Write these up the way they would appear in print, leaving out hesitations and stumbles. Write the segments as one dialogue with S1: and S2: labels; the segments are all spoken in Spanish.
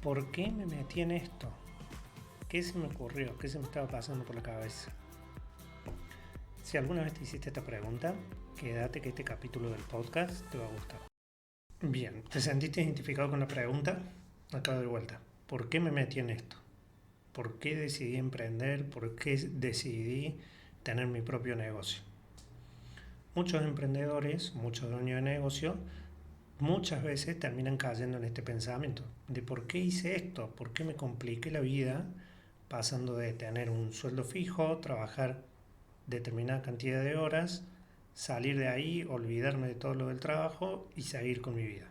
S1: ¿Por qué me metí en esto? ¿Qué se me ocurrió? ¿Qué se me estaba pasando por la cabeza? Si alguna vez te hiciste esta pregunta, quédate que este capítulo del podcast te va a gustar. Bien, ¿te sentiste identificado con la pregunta? Acá de vuelta. ¿Por qué me metí en esto? ¿Por qué decidí emprender? ¿Por qué decidí tener mi propio negocio? Muchos emprendedores, muchos dueños de negocio, muchas veces terminan cayendo en este pensamiento de por qué hice esto, por qué me compliqué la vida pasando de tener un sueldo fijo, trabajar determinada cantidad de horas, salir de ahí, olvidarme de todo lo del trabajo y seguir con mi vida.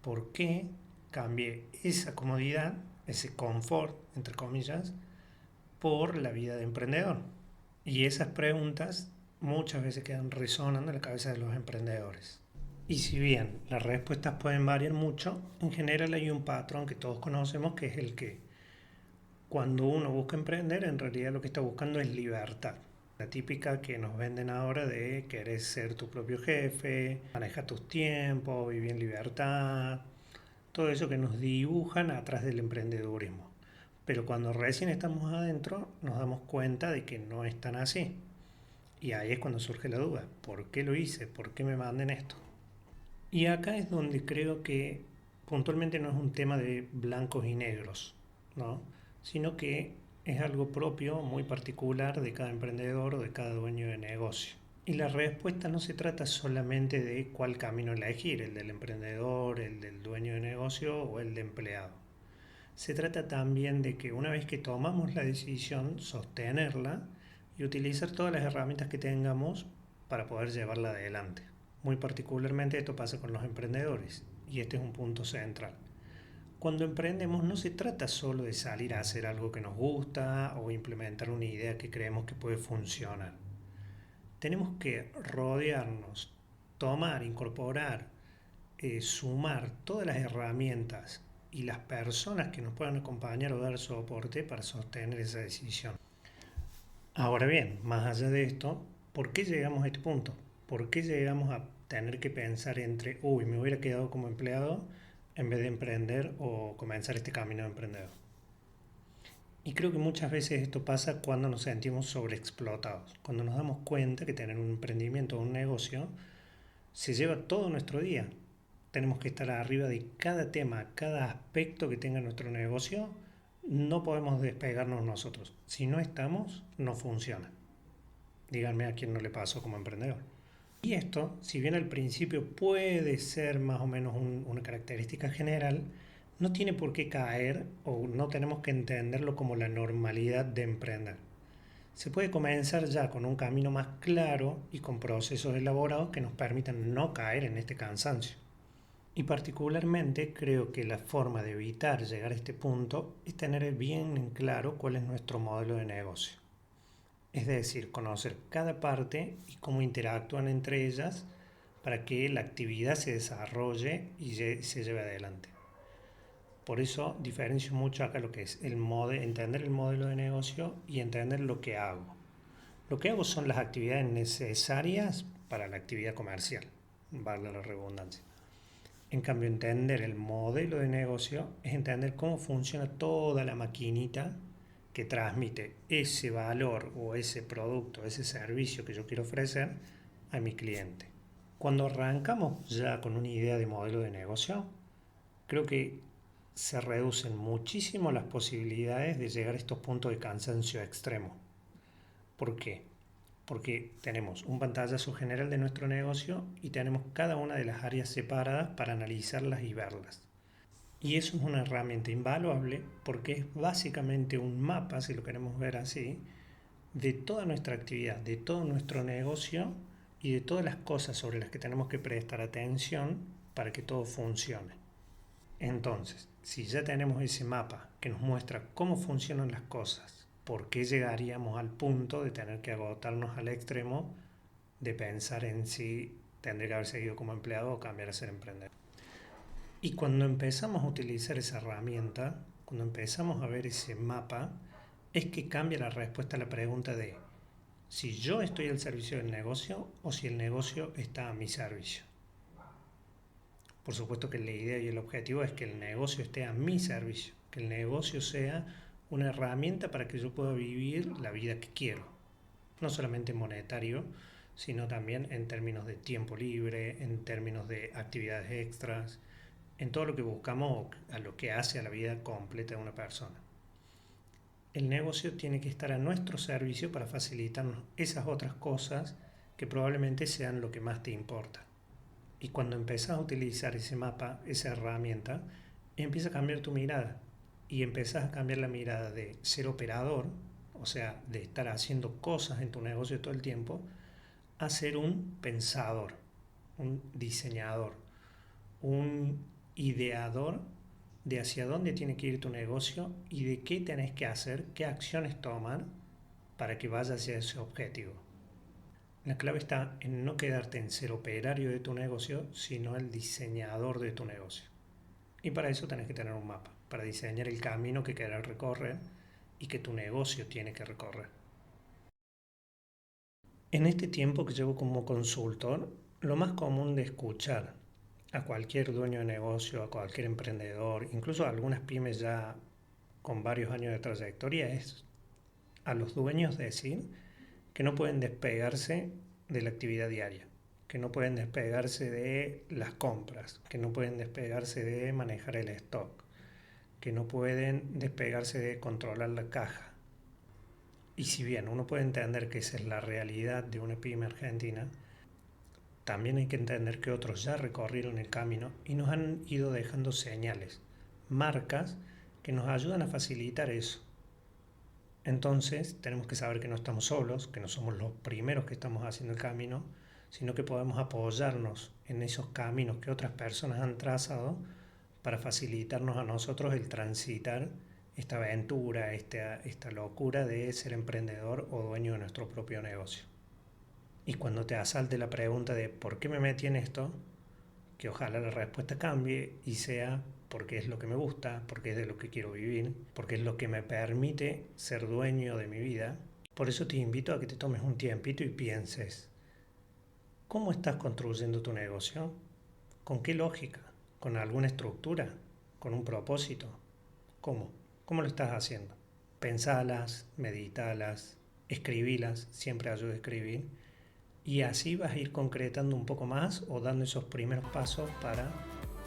S1: ¿Por qué cambié esa comodidad, ese confort, entre comillas, por la vida de emprendedor? Y esas preguntas muchas veces quedan resonando en la cabeza de los emprendedores. Y si bien las respuestas pueden variar mucho, en general hay un patrón que todos conocemos, que es el que cuando uno busca emprender, en realidad lo que está buscando es libertad. La típica que nos venden ahora de querer ser tu propio jefe, manejar tus tiempos, vivir en libertad, todo eso que nos dibujan atrás del emprendedurismo. Pero cuando recién estamos adentro nos damos cuenta de que no es tan así. Y ahí es cuando surge la duda, ¿por qué lo hice? ¿Por qué me manden esto? Y acá es donde creo que puntualmente no es un tema de blancos y negros, ¿no? Sino que es algo propio, muy particular de cada emprendedor o de cada dueño de negocio. Y la respuesta no se trata solamente de cuál camino elegir, el del emprendedor, el del dueño de negocio o el de empleado. Se trata también de que una vez que tomamos la decisión, sostenerla y utilizar todas las herramientas que tengamos para poder llevarla adelante. Muy particularmente esto pasa con los emprendedores y este es un punto central. Cuando emprendemos no se trata solo de salir a hacer algo que nos gusta o implementar una idea que creemos que puede funcionar. Tenemos que rodearnos, tomar, incorporar, sumar todas las herramientas y las personas que nos puedan acompañar o dar soporte para sostener esa decisión. Ahora bien, más allá de esto, ¿por qué llegamos a este punto? ¿Por qué llegamos a tener que pensar entre, me hubiera quedado como empleado en vez de emprender o comenzar este camino de emprendedor? Y creo que muchas veces esto pasa cuando nos sentimos sobreexplotados, cuando nos damos cuenta que tener un emprendimiento o un negocio se lleva todo nuestro día. Tenemos que estar arriba de cada tema, cada aspecto que tenga nuestro negocio. No podemos despegarnos nosotros. Si no estamos, no funciona. Díganme a quién no le pasó como emprendedor. Y esto, si bien al principio puede ser más o menos una característica general, no tiene por qué caer o no tenemos que entenderlo como la normalidad de emprender. Se puede comenzar ya con un camino más claro y con procesos elaborados que nos permitan no caer en este cansancio. Y particularmente creo que la forma de evitar llegar a este punto es tener bien en claro cuál es nuestro modelo de negocio. Es decir, conocer cada parte y cómo interactúan entre ellas para que la actividad se desarrolle y se lleve adelante. Por eso diferencio mucho acá lo que es entender el modelo de negocio y entender lo que hago. Lo que hago son las actividades necesarias para la actividad comercial, valga la redundancia. En cambio, entender el modelo de negocio es entender cómo funciona toda la maquinita que transmite ese valor o ese producto, ese servicio que yo quiero ofrecer a mi cliente. Cuando arrancamos ya con una idea de modelo de negocio, creo que se reducen muchísimo las posibilidades de llegar a estos puntos de cansancio extremo. ¿Por qué? Porque tenemos un pantallazo general de nuestro negocio y tenemos cada una de las áreas separadas para analizarlas y verlas. Y eso es una herramienta invaluable porque es básicamente un mapa, si lo queremos ver así, de toda nuestra actividad, de todo nuestro negocio y de todas las cosas sobre las que tenemos que prestar atención para que todo funcione. Entonces, si ya tenemos ese mapa que nos muestra cómo funcionan las cosas, ¿por qué llegaríamos al punto de tener que agotarnos al extremo de pensar en si tendré que haber seguido como empleado o cambiar a ser emprendedor? Y cuando empezamos a utilizar esa herramienta, cuando empezamos a ver ese mapa, es que cambia la respuesta a la pregunta de si yo estoy al servicio del negocio o si el negocio está a mi servicio. Por supuesto que la idea y el objetivo es que el negocio esté a mi servicio, que el negocio sea una herramienta para que yo pueda vivir la vida que quiero. No solamente monetario, sino también en términos de tiempo libre, en términos de actividades extras, en todo lo que buscamos, a lo que hace a la vida completa de una persona. El negocio tiene que estar a nuestro servicio para facilitarnos esas otras cosas que probablemente sean lo que más te importa. Y cuando empezás a utilizar ese mapa, esa herramienta, empieza a cambiar tu mirada. Y empezás a cambiar la mirada de ser operador, o sea, de estar haciendo cosas en tu negocio todo el tiempo, a ser un pensador, un diseñador, un ideador de hacia dónde tiene que ir tu negocio y de qué tenés que hacer, qué acciones tomar para que vaya hacia ese objetivo. La clave está en no quedarte en ser operario de tu negocio, sino el diseñador de tu negocio. Y para eso tenés que tener un mapa, para diseñar el camino que querés recorrer y que tu negocio tiene que recorrer. En este tiempo que llevo como consultor, lo más común de escuchar a cualquier dueño de negocio, a cualquier emprendedor, incluso a algunas pymes ya con varios años de trayectoria, es a los dueños decir que no pueden despegarse de la actividad diaria, que no pueden despegarse de las compras, que no pueden despegarse de manejar el stock, que no pueden despegarse de controlar la caja. Y si bien uno puede entender que esa es la realidad de una pyme argentina, también hay que entender que otros ya recorrieron el camino y nos han ido dejando señales, marcas que nos ayudan a facilitar eso. Entonces tenemos que saber que no estamos solos, que no somos los primeros que estamos haciendo el camino, sino que podemos apoyarnos en esos caminos que otras personas han trazado para facilitarnos a nosotros el transitar esta aventura, esta locura de ser emprendedor o dueño de nuestro propio negocio. Y cuando te asalte la pregunta de ¿por qué me metí en esto?, que ojalá la respuesta cambie y sea porque es lo que me gusta, porque es de lo que quiero vivir, porque es lo que me permite ser dueño de mi vida. Por eso te invito a que te tomes un tiempito y pienses, ¿cómo estás construyendo tu negocio? ¿Con qué lógica? ¿Con alguna estructura? ¿Con un propósito? ¿Cómo? ¿Cómo lo estás haciendo? Pensalas, meditalas, escribilas, siempre ayuda a escribir. Y así vas a ir concretando un poco más o dando esos primeros pasos para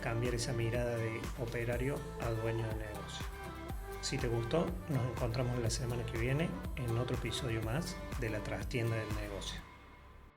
S1: cambiar esa mirada de operario a dueño de negocio. Si te gustó, nos encontramos la semana que viene en otro episodio más de La Trastienda del Negocio.